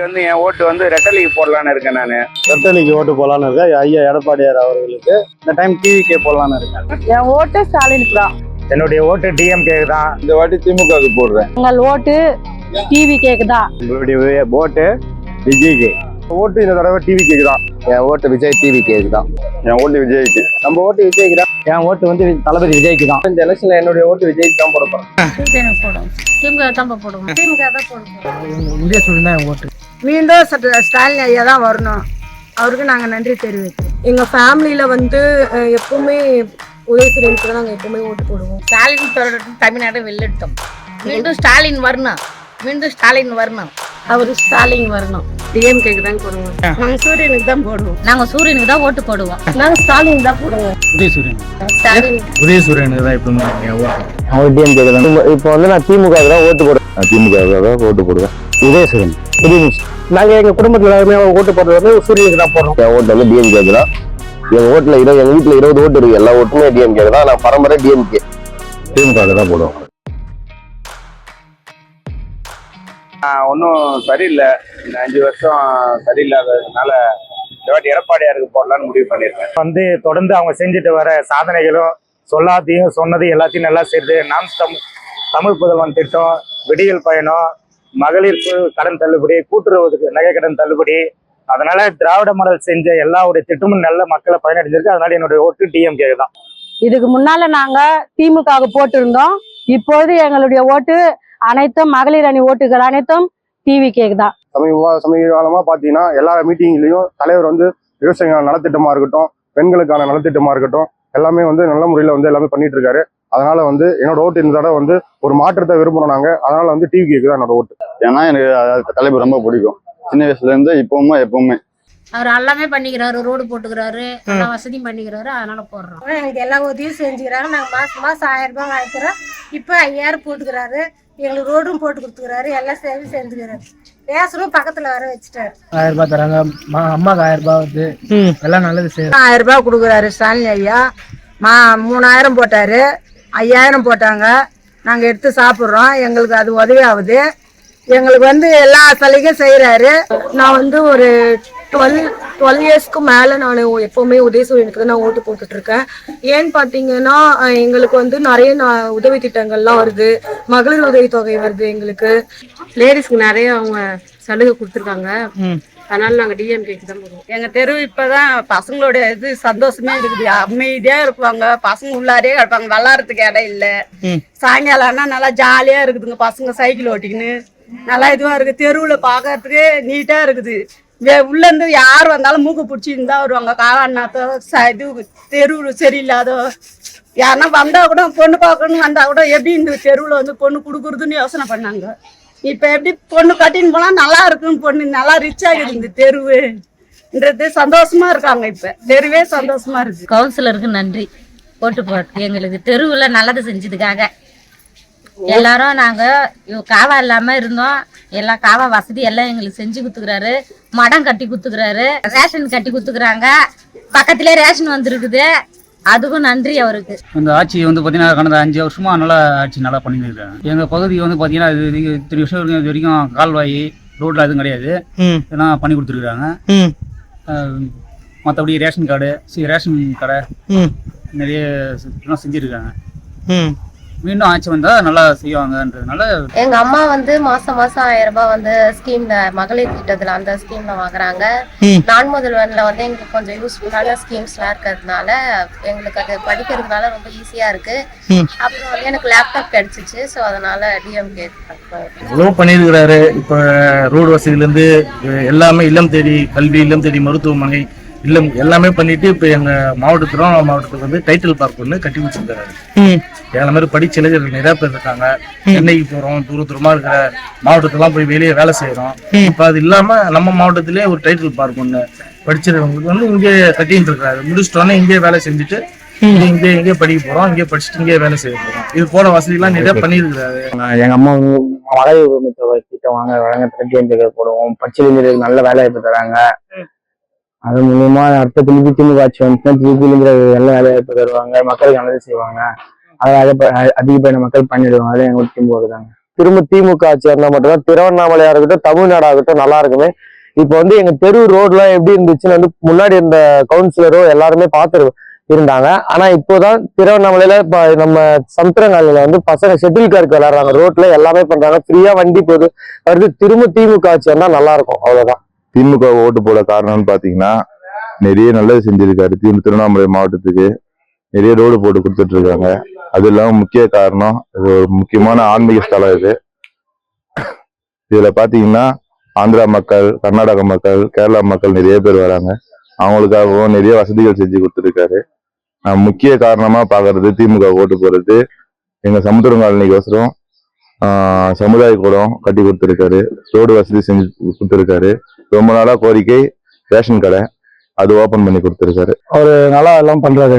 வந்து என் ஓட்டு வந்து ரெட்டலிக்கு போடலான்னு இருக்கேன். நான் ரெட்டலிக்கு ஓட்டு போடலான்னு இருக்கேன். ஐயா எடப்பாடியார் அவர்களுக்கு இந்த டைம் டிவிக்கே போடலான்னு இருக்கேன். என் ஓட்டு ஸ்டாலினுக்கு தான். என்னுடைய ஓட்டு டிஎம்கே தான். இந்த வாட்டி திமுகவுக்கு போடுறேன். உங்கள் ஓட்டு டிவிகேக்கு தான். உங்களுடைய ஓட்டு விஜய்க்கு. ஓட்டு இந்த தடவை டிவிக்கு தான். என் ஓட்டு விஜய் டிவிகேக்கு தான். என் ஓட்டு விஜய்க்கு. நம்ம ஓட்டு விஜய்க்கு தான். என் ஓட்டு வந்து தளபதி விஜய்க்கு தான். இந்த எலெக்ஷன்ல என்னுடைய ஓட்டு விஜய்க்கு தான் போட போறேன். மீண்டும் ஸ்டாலின் ஐயா தான் வரணும். அவருக்கு நாங்கள் நன்றி தெரிவிக்கிறோம். எங்கள் ஃபேமிலியில் வந்து எப்பவுமே உதயசூரியனுக்கு தான் நாங்கள் எப்பவுமே ஓட்டு போடுவோம். ஸ்டாலின் தமிழ்நாடு வெள்ளெடுத்தோம். மீண்டும் ஸ்டாலின் வரணும். மீண்டும் ஸ்டாலின் வரணும். அவர் ஸ்டாலின் வரணும். டிஎம்கேக்கு தான் போடுவோம். நாங்கள் சூரியனுக்கு தான் போடுவோம். நாங்கள் சூரியனுக்கு தான் ஓட்டு போடுவோம். நாங்கள் ஸ்டாலின் தான் போடுவோம். உதயசூரியனுக்கு தான் இப்போ அவர் டிஎம்கே தான். இப்போ வந்து நான் திமுக தான் ஓட்டு போடுவேன். திமுக தான் ஓட்டு போடுவேன். உதயசூரியன். நாங்கள் எங்கள் குடும்பத்தில் எல்லாருமே ஓட்டு போடுறது வந்து சூரியனுக்கு தான் போடுறோம். என் ஓட்டு வந்து டிஎம்கே தான். எங்க வீட்டுல 20 ஓட்டு இருக்கு. எல்லா ஓட்டுமே டிஎம்கே தான். நான் பரம்பரை டிஎம்கே. திமுக தான் போடுவோம். ஒன்றும் சரியில்லை. இந்த 5 வருஷம் சரியில்லாததுனால எடப்பாடியாருக்கு போடலான்னு முடிவு பண்ணியிருக்கேன். வந்து தொடர்ந்து அவங்க செஞ்சுட்டு வர சாதனைகளும் சொல்லாதையும் சொன்னது எல்லாத்தையும் நல்லா செய்யுது. நாம் தமிழ் புதல்வன் திட்டம், விடியல் பயணம், மகளிர் கடன் தள்ளுபடி, கூட்டுறவுக்கு நகை கடன் தள்ளுபடி, அதனால திராவிட மாடல் செஞ்ச எல்லாருடைய திட்டமும் நல்ல மக்களை பயனடைஞ்சிருக்கு. அதனால என்னுடைய ஓட்டு டிஎம்கே தான். இதுக்கு முன்னால நாங்க திமுக போட்டிருந்தோம். இப்போது எங்களுடைய ஓட்டு அனைத்தும் மகளிர் அணி ஓட்டுகள் அனைத்தும் டிவிகேக்கு தான். சமீப காலமா பாத்தீங்கன்னா எல்லா மீட்டிங்லயும் தலைவர் வந்து விவசாயிகள் நலத்திட்டமா இருக்கட்டும், பெண்களுக்கான நலத்திட்டமா இருக்கட்டும், எல்லாமே வந்து நல்ல முறையில வந்து எல்லாமே பண்ணிட்டு இருக்காரு. அதனால வந்து என்னோட ஓட்டு இந்த தடவை வந்து ஒரு மாற்றத்தை விரும்புறோம் நாங்க. அதனால வந்து டிவிகேக்கு தான் என்னோட ஓட்டு. ஏன்னா எனக்கு தலைவர் ரொம்ப பிடிக்கும். சின்ன வயசுல இருந்து எப்பவுமே அவர் எல்லாமே பண்ணிக்கிறாரு. ரோடு போட்டுக்கிறாரு, எல்லா வசதியும் பண்ணிக்கிறாரு. அதனால போடுறோம். எங்களுக்கு எல்லா உதவியும் செஞ்சுக்கிறாங்க. நாங்கள் மாதம் 1000 ரூபாய் வாங்கிக்கிறோம். இப்போ 5000 போட்டுக்கிறாரு. எங்களுக்கு ரோடும் போட்டு கொடுத்துக்கிறாரு. எல்லா சேவையும் செஞ்சுக்கிறாரு. ரேஷனும் பக்கத்தில் வர வச்சுட்டாரு. 1000 ரூபாய் தராங்க. அம்மாவுக்கு 1000 ரூபாய் வருது. எல்லாம் நல்லது செய்யும். 1000 ரூபாய் கொடுக்குறாரு ஸ்டாலின் ஐயா. 3000 போட்டாரு, 5000 போட்டாங்க. நாங்கள் எடுத்து சாப்பிட்றோம். எங்களுக்கு அது உதவி ஆகுது. எங்களுக்கு வந்து எல்லா சலுகையும் செய்கிறாரு. நான் வந்து ஒரு 12 இயர்ஸ்க்கு மேலே நான் எப்போவுமே உதயசூரியனுக்கு நான் ஓட்டு போட்டுட்ருக்கேன். ஏன்னு பார்த்தீங்கன்னா எங்களுக்கு வந்து நிறைய உதவி திட்டங்கள்லாம் வருது. மகளிர் உதவி தொகை வருது. எங்களுக்கு லேடிஸ்க்கு நிறைய அவங்க சலுகை கொடுத்துருக்காங்க. அதனால நாங்கள் டிஎம்கேக்கு தான் போடுவோம். எங்கள் தெரு இப்போதான் பசங்களோட இது சந்தோஷமே இருக்குது. அமைதியாக இருப்பாங்க. பசங்க உள்ளாரே கிடப்பாங்க. விளாட்றதுக்கு இடம் இல்லை. சாயங்காலம் ஆனால் நல்லா ஜாலியாக இருக்குதுங்க. பசங்க சைக்கிள் ஓட்டிக்கின்னு நல்லா இதுவாக இருக்குது. தெருவில் பார்க்கறதுக்கு நீட்டாக இருக்குது. உள்ளேருந்து யார் வந்தாலும் மூக்கு பிடிச்சின்னு தான் வருவாங்க. காலாண்ணாத்தோ இது தெருவில் சரியில்லாதோ யாருன்னா வந்தால் கூட பொண்ணு பார்க்கணுன்னு வந்தால் கூட எப்படி இந்த தெருவில் வந்து பொண்ணு கொடுக்குறதுன்னு யோசனை பண்ணாங்க. இப்போ எப்படி பொண்ணு கட்டின்னு போனால் நல்லா இருக்குன்னு பொண்ணு நல்லா ரிச் ஆகிடுது. இந்த தெருவுன்றது சந்தோஷமா இருக்காங்க. இப்போ தெருவே சந்தோஷமா இருக்கு. கவுன்சிலருக்கு நன்றி. ஓட்டு போட்டு எங்களுக்கு தெருவில் நல்லது செஞ்சதுக்காக எல்லாரும் நாங்கள் காவா இல்லாமல் இருந்தோம். எல்லாம் காவா வசதி எல்லாம் எங்களுக்கு செஞ்சு கொடுத்துக்கிறாரு. மடம் கட்டி கொடுத்துக்கிறாரு. ரேஷன் கட்டி கொடுத்துக்கிறாங்க. பக்கத்திலே ரேஷன் வந்துருக்குது. அதுக்கும் நன்றி அவருக்கு. இந்த ஆட்சி வந்து பார்த்தீங்கன்னா கடந்த 5 வருஷமா நல்லா ஆட்சி நல்லா பண்ணியிருக்காங்க. எங்கள் பகுதி வந்து பார்த்தீங்கன்னா இது 3 வருஷம் இது வரைக்கும் கால்வாய் ரோட்ல எதுவும் கிடையாது. இதெல்லாம் பண்ணி கொடுத்துருக்குறாங்க. மற்றபடி ரேஷன் கடை நிறைய செஞ்சுருக்காங்க. மீண்டும் ஆட்சி வந்தா நல்லா செய்வாங்கன்றதுனால எங்க அம்மா வந்து மாசம் 1000 ரூபாய் வந்து ஸ்கீம்ல மகளிர் திட்டத்துல அந்த ஸ்கீம்ல வாங்குறாங்க. நான் முதல்வன்ல வந்து எங்களுக்கு கொஞ்சம் யூஸ்ஃபுல்லான ஸ்கீம்ஸ்லாம் இருக்கிறதுனால எங்களுக்கு அது படிக்கிறதுனால ரொம்ப ஈஸியா இருக்கு. அப்புறம் வந்து எனக்கு லேப்டாப் கிடைச்சிச்சு. ஸோ அதனால டிஎம்கே எவ்வளவு பண்ணியிருக்கிறாரு. இப்ப ரோடு வசதியில இருந்து எல்லாமே இல்லம் தேடி கல்வி, இல்லம் தேடி மருத்துவமனை, இல்லம் எல்லாமே பண்ணிட்டு இப்ப எங்க மாவட்டத்துக்கு வந்து டைட்டில் பார்க் ஒன்று கட்டி வச்சிருக்காரு. எங்களை மாதிரி படிச்ச இளைஞர்கள் நிறைய பேர் இருக்காங்க. சென்னைக்கு போறோம், தூரமா இருக்கிற மாவட்டத்தெல்லாம் போய் வெளியே வேலை செய்யறோம். இப்ப அது இல்லாம நம்ம மாவட்டத்திலே ஒரு டைட்டில் பார்க் ஒண்ணு படிச்சிருக்கவங்களுக்கு வந்து இங்கே கட்டிட்டு இருக்காரு. முடிச்சிட்டோன்னே இங்கே வேலை செஞ்சுட்டு இங்கே படிக்க போறோம். இங்கே படிச்சுட்டு இங்கே வேலை செய்ய போறோம். இது போல வசதி எல்லாம் நிறைய பண்ணிருக்காரு. எங்க அம்மா மகளிர் உரிமை தொகை திட்டம் வழங்க போடுவோம். பச்சை நல்ல வேலை வாய்ப்பு தராங்க. அது மூலமா அடுத்த திமுக ஆட்சி வந்துச்சுன்னா திருப்பி நல்ல வேலை வாய்ப்பு தருவாங்க. மக்களுக்கு நல்லது செய்வாங்க. அதை அதிகப்படியான மக்கள் பண்ணிடுவாங்க. அதை எங்க திமுக தாங்க. திரும்ப திமுக ஆட்சி இருந்தா மட்டும்தான் திருவண்ணாமலையா இருக்கட்டும் தமிழ்நாடா இருக்கட்டும் நல்லா இருக்குமே. இப்போ வந்து எங்க தெரு ரோட்லாம் எப்படி இருந்துச்சுன்னு வந்து முன்னாடி இருந்த கவுன்சிலரோ எல்லாருமே பார்த்து இருந்தாங்க. ஆனா இப்போதான் திருவண்ணாமலையில இப்ப நம்ம சமுத்திரங்காலில வந்து பசங்க ஷெட்டில் கார்க்கு விளையாடுறாங்க, ரோட்ல எல்லாமே பண்றாங்க, ஃப்ரீயா வண்டி போகுது வருது. திரும்ப திமுக ஆட்சி வந்தா நல்லா இருக்கும், அவ்வளவுதான். திமுக ஓட்டு போட காரணம்னு பாத்தீங்கன்னா நிறைய நல்லது செஞ்சிருக்காரு. திருவண்ணாமலை மாவட்டத்துக்கு நிறைய ரோடு போட்டு கொடுத்துட்டு இருக்காங்க. அது இல்லாம முக்கிய காரணம், இது ஒரு முக்கியமான ஆன்மீக ஸ்தலம். இதுல பாத்தீங்கன்னா ஆந்திரா மக்கள், கர்நாடக மக்கள், கேரளா மக்கள் நிறைய பேர் வராங்க. அவங்களுக்காகவும் நிறைய வசதிகள் செஞ்சு கொடுத்துருக்காரு. முக்கிய காரணமா பாக்குறது திமுக ஓட்டு போறது, எங்க சமுத்திரங்காலனிக்கோசரம் சமுதாய கூடம் கட்டி கொடுத்துருக்காரு, ரோடு வசதி செஞ்சு கொடுத்துருக்காரு. ரொம்ப நாளா கோரிக்கை ரேஷன் கடை, அது ஓபன் பண்ணி கொடுத்துருக்காரு. அவரு நல்லா எல்லாம் பண்றாரு,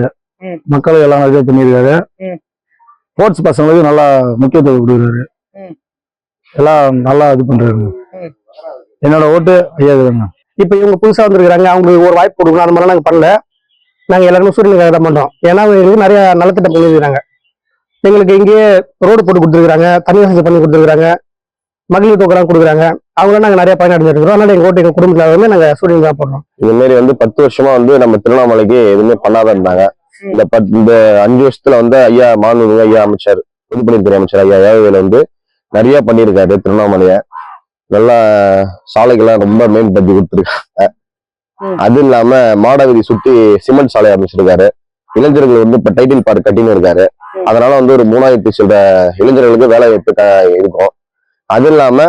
மக்களுக்கு எல்லாம் இது பண்ணியிருக்காரு. ஸ்போர்ட்ஸ் பசங்களுக்கு நல்லா முக்கியத்துவம் கொடுக்குறாரு, எல்லாம் நல்லா இது பண்றாரு. என்னோட ஓட்டு ஐயா தாங்க. இப்ப இவங்க புதுசா வந்திருக்காங்க, அவங்களுக்கு ஒரு வாய்ப்பு கொடுக்கணும், அந்த மாதிரிலாம் நாங்க பண்ணல. நாங்க எல்லாருமே ஸ்டூடெண்ட்காக தான் பண்றோம். ஏன்னா எங்களுக்கு நிறைய நலத்திட்டம் பண்ணிருக்காங்க. எங்களுக்கு இங்கேயே ரோடு போட்டு கொடுத்துருக்காங்க, தண்ணி வசதி பண்ணி கொடுத்துருக்காங்க, மகளிர் தொகைலாம் கொடுக்குறாங்க. அவங்களும் நாங்க நிறைய பயனடைஞ்சிருக்கிறோம். அதனால எங்க ஓட்டு எங்க குடும்பத்துல வந்து நாங்க ஸ்டூடெண்ட் தான் பண்றோம். இந்த மாதிரி வந்து 10 வருஷமா வந்து நம்ம திருவண்ணாமலைக்கு எதுவுமே பண்ணாத இருந்தாங்க. இந்த 5 வருஷத்துல வந்து ஐயா மாண்புமிகு ஐயா அமைச்சர், பொதுப்பணித்துறை அமைச்சர் ஐயா ஏவவேலு வந்து நிறைய பண்ணியிருக்காரு. திருவண்ணாமலைய நல்லா சாலைகள்லாம் ரொம்ப மேம்படுத்தி கொடுத்துருக்காங்க. அது இல்லாம மாடவீதி சுத்தி சிமெண்ட் சாலை அமைச்சிருக்காரு. இளைஞர்கள் வந்து இப்ப டைட்டில் பார்க் கட்டின்னு இருக்காரு. அதனால வந்து ஒரு 3000 சில இளைஞர்களுக்கு வேலை வாய்ப்பு இருக்கும். அது இல்லாம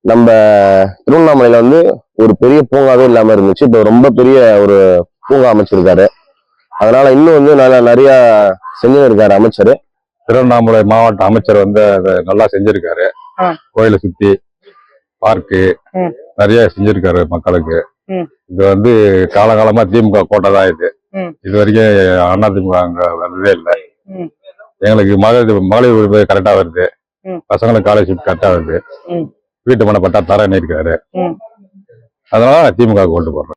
நம்ம திருவண்ணாமலையில வந்து ஒரு பெரிய பூங்காவே இல்லாம இருந்துச்சு, இப்போ ரொம்ப பெரிய ஒரு பூங்கா அமைச்சிருக்காரு. அதனால இன்னும் வந்து நிறைய செஞ்சிருக்காரு அமைச்சர். திருவண்ணாமலை மாவட்ட அமைச்சர் வந்து அதை நல்லா செஞ்சிருக்காரு. கோயிலை சுத்தி பார்க்கு நிறைய செஞ்சிருக்காரு மக்களுக்கு. இது வந்து காலகாலமா திமுக கோட்டை தான் இது வரைக்கும் அதிமுக அங்க வந்ததே இல்லை. எங்களுக்கு மகளிர் உரிமை கரெக்டா வருது, பசங்களுக்கு ஸ்காலர்ஷிப் கரெக்டா வருது, வீட்டு மனை பட்டா தரேன்னு இருக்காரு. அதனால திமுக ஓட்டு போடுறோம்.